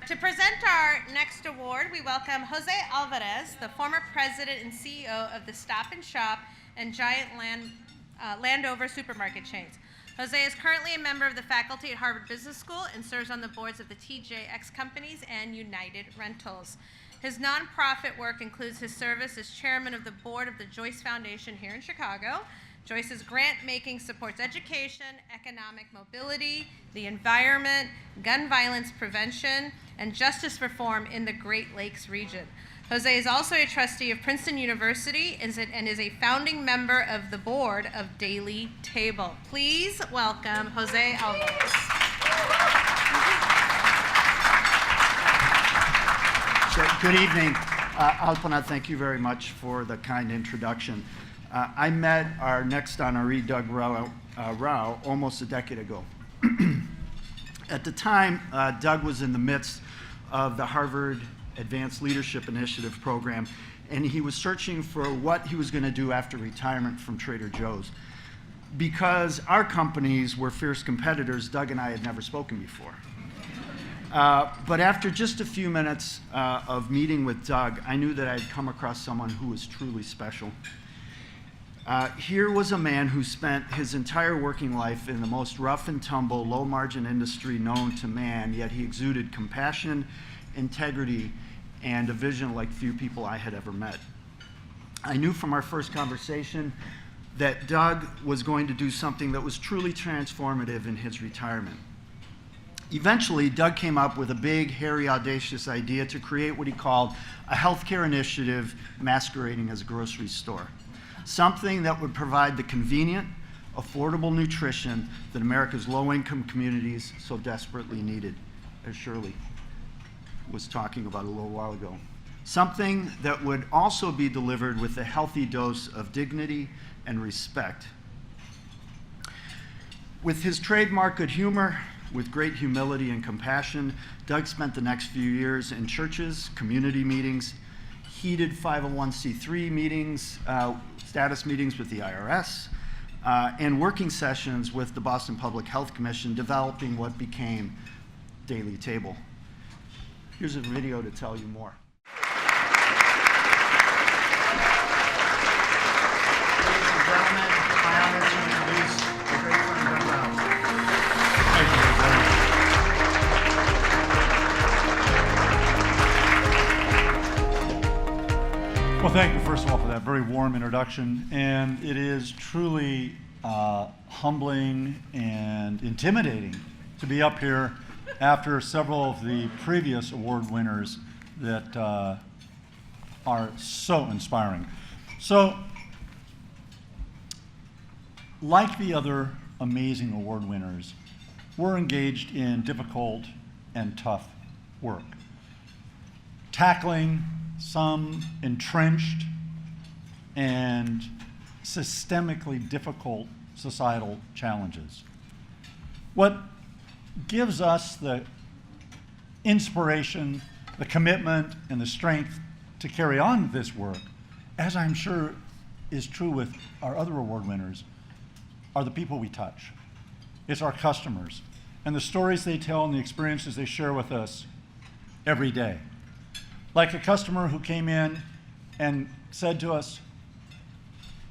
To present our next award, we welcome Jose Alvarez, the former president and CEO of the Stop and Shop and Giant Landover supermarket chains. Jose is currently a member of the faculty at Harvard Business School and serves on the boards of the TJX Companies and United Rentals. His nonprofit work includes his service as chairman of the board of the Joyce Foundation here in Chicago. Joyce's grant-making supports education, economic mobility, the environment, gun violence prevention, and justice reform in the Great Lakes region. Jose is also a trustee of Princeton University and is a founding member of the board of Daily Table. Please welcome Jose Alvarez. Good evening. Alpana, thank you very much for the kind introduction. I met our next honoree, Doug Rauch, almost a decade ago. At the time, Doug was in the midst of the Harvard Advanced Leadership Initiative program, and he was searching for what he was going to do after retirement from Trader Joe's. Because our companies were fierce competitors, Doug and I had never spoken before. But after just a few minutes of meeting with Doug, I knew that I'd come across someone who was truly special. Here was a man who spent his entire working life in the most rough and tumble, low-margin industry known to man, yet he exuded compassion, integrity, and a vision like few people I had ever met. I knew from our first conversation that Doug was going to do something that was truly transformative in his retirement. Eventually, Doug came up with a big, hairy, audacious idea to create what he called a healthcare initiative masquerading as a grocery store. Something that would provide the convenient, affordable nutrition that America's low-income communities so desperately needed, as Shirley was talking about a little while ago. Something that would also be delivered with a healthy dose of dignity and respect. With his trademark good humor, with great humility and compassion, Doug spent the next few years in churches, community meetings, heated 501c3 meetings, status meetings with the IRS, and working sessions with the Boston Public Health Commission, developing what became Daily Table. Here's a video to tell you more. Ladies and gentlemen, my honor to introduce the great friend Doug Rauch. Thank you, Well, thank you, first of all, for that very warm introduction. And it is truly humbling and intimidating to be up here after several of the previous award winners that are so inspiring. So, like the other amazing award winners, we're engaged in difficult and tough work, tackling some entrenched and systemically difficult societal challenges. What gives us the inspiration, the commitment, and the strength to carry on this work, as I'm sure is true with our other award winners, are the people we touch. It's our customers and the stories they tell and the experiences they share with us every day. Like a customer who came in and said to us,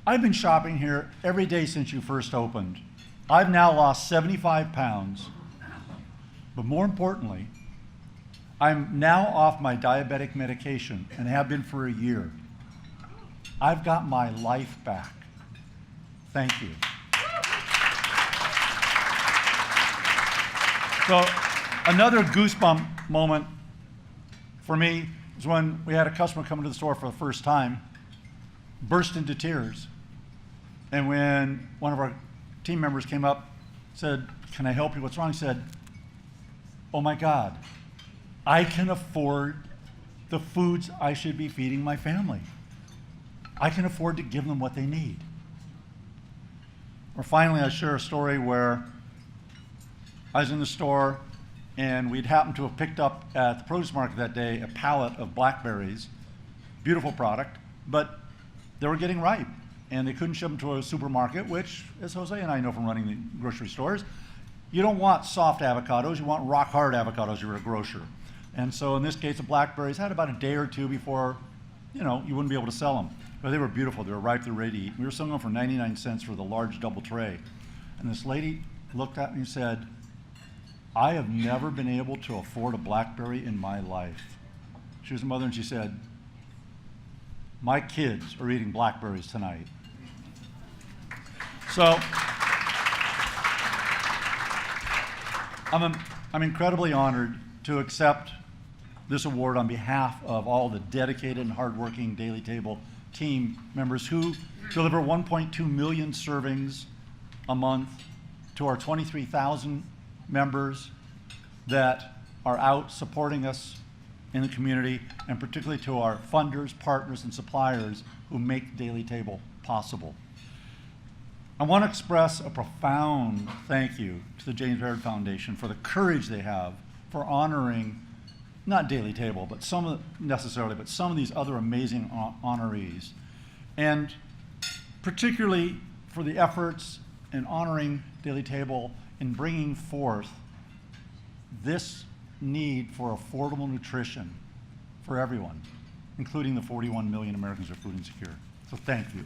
"I've been shopping here every day since you first opened. I've now lost 75 pounds, but more importantly, I'm now off my diabetic medication and have been for a year. I've got my life back. Thank you." So another goosebump moment for me is when we had a customer come into the store for the first time, burst into tears. And when one of our team members came up, said, "Can I help you? What's wrong?" He said, "Oh my God, I can afford the foods I should be feeding my family. I can afford to give them what they need." Or finally, I share a story where I was in the store and we'd happened to have picked up at the produce market that day a pallet of blackberries, beautiful product, but they were getting ripe and they couldn't ship them to a supermarket, which, as Jose and I know from running the grocery stores, you don't want soft avocados, you want rock hard avocados if you're a grocer. And so in this case, the blackberries had about a day or two before, you wouldn't be able to sell them. But they were beautiful. They were ripe. They were ready to eat. We were selling them for 99 cents for the large double tray. And this lady looked at me and said, I have never been able to afford a blackberry in my life. She was a mother, and she said, my kids are eating blackberries tonight. So I'm incredibly honored to accept this award on behalf of all the dedicated and hardworking Daily Table team members who deliver 1.2 million servings a month, to our 23,000 members that are out supporting us in the community, and particularly to our funders, partners, and suppliers who make Daily Table possible. I want to express a profound thank you to the James Baird Foundation for the courage they have for honoring not Daily Table, but some of these other amazing honorees. And particularly for the efforts in honoring Daily Table in bringing forth this need for affordable nutrition for everyone, including the 41 million Americans who are food insecure. So thank you.